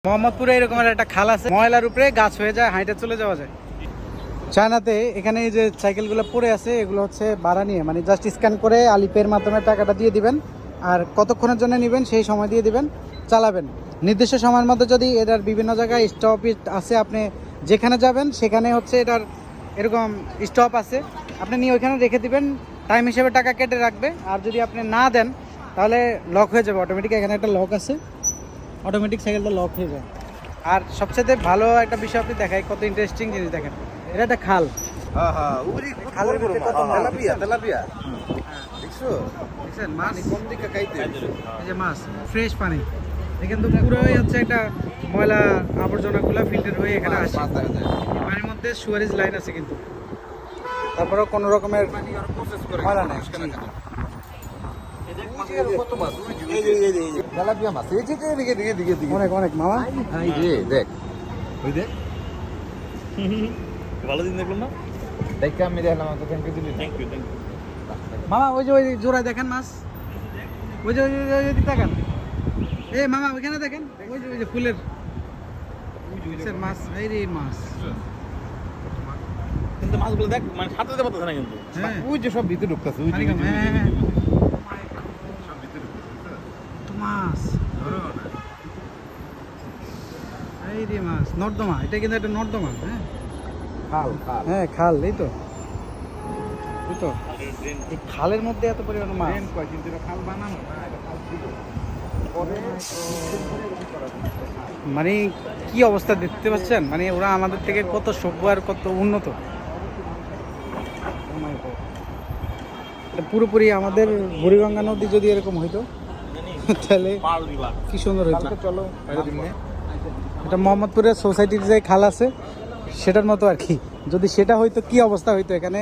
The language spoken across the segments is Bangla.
মোহাম্মদপুরে এরকম একটা খাল আছে, ময়লার উপরে গাছ হয়ে যায়, হাইটে চলে যাওয়া যায়। চায়নাতে এখানে এই যে সাইকেলগুলো পড়ে আছে, এগুলো হচ্ছে ভাড়া নিয়ে, মানে জাস্ট স্ক্যান করে আলিপের মাধ্যমে টাকাটা দিয়ে দিবেন, আর কতক্ষণের জন্য নেবেন সেই সময় দিয়ে দিবেন, চালাবেন। নির্দিষ্ট সময়ের মধ্যে যদি এটার বিভিন্ন জায়গায় স্টপ আছে, আপনি যেখানে যাবেন সেখানে হচ্ছে এটার এরকম স্টপ আছে, আপনি নিয়ে ওইখানে রেখে দিবেন, টাইম হিসেবে টাকা কেটে রাখবে। আর যদি আপনি না দেন তাহলে লক হয়ে যাবে অটোমেটিক। এখানে একটা লক আছে, অটোমেটিক সাইকেলটা লক হয়ে যায়। আর সবচেয়ে ভালো একটা বিষয় আপনি দেখাই, কত ইন্টারেস্টিং জিনিস দেখেন, এটা একটা খাল। খালের ভিতরে কত মাছ, এই যে মাছ, ফ্রেশ পানি, এখান তো পুরোই হচ্ছে একটা ময়লা আবর্জনাগুলো ফিল্টার হয়ে এখানে আসে। পানির মধ্যে সুয়ারেজ লাইন আছে, কিন্তু তারপরেও কোনো রকমের ময়লা নেই। অনেক অনেক মামা, দেখ ওই দেখ ভালো দিন দেখলাম না, দেখে আমি দেখলাম তো থ্যাংক ইউ দিলি। Thank you thank you. মামা ওই যে জোড়ায় দেখেন মাছ, ওই যে দেখেন, এ মামা ওইখানে দেখেন, ওই যে ফুলের মাছ, এই রে মাছ। কিন্তু মাছগুলো দেখ মানে হাতে দিতে পারতেছে না কিন্তু। হ্যাঁ ওই যে সব ভিতরে ঢুকতেছে ওই যে হ্যাঁ সব ভিতরে ঢুকতেছে তো মাছ, এই রে মাছ, নর্দমা, এটা কিন্তু একটা নর্দমা। হ্যাঁ খাল খাল হ্যাঁ খাল, এই তো এই তো, এই খালের মধ্যে এত পরিমাণ মাছ। ট্রেন কয় কিন্তু এটা খাল বানানো না, এটা খাল ছিল পরে মানে কি অবস্থা দেখতে পাচ্ছেন, মানে ওরা আমাদের থেকে কত সভ্য আর কত উন্নত। এটা পুরোপুরি আমাদের বুড়িগঙ্গা নদী যদি এরকম হইতো তাহলে পাড় বিভাগ কি সুন্দর হইতো। কালকে চলো বাইরে দিন নে এটা মোহাম্মদপুরের সোসাইটির যে খাল আছে সেটার মতো আর কি, যদি সেটা হইতো কি অবস্থা হইতো। এখানে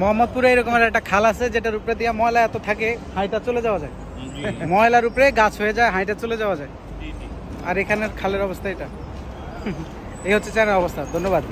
মোহাম্মদপুরে এরকম একটা খাল আছে যেটার উপরে দিয়ে ময়লা এত থাকে, হাইটা চলে যাওয়া যায়, ময়লার উপরে গাছ হয়ে যায়, হাইটা চলে যাওয়া যায়। আর এখানের খালের অবস্থা এটা এই হচ্ছে চায়নার অবস্থা। ধন্যবাদ।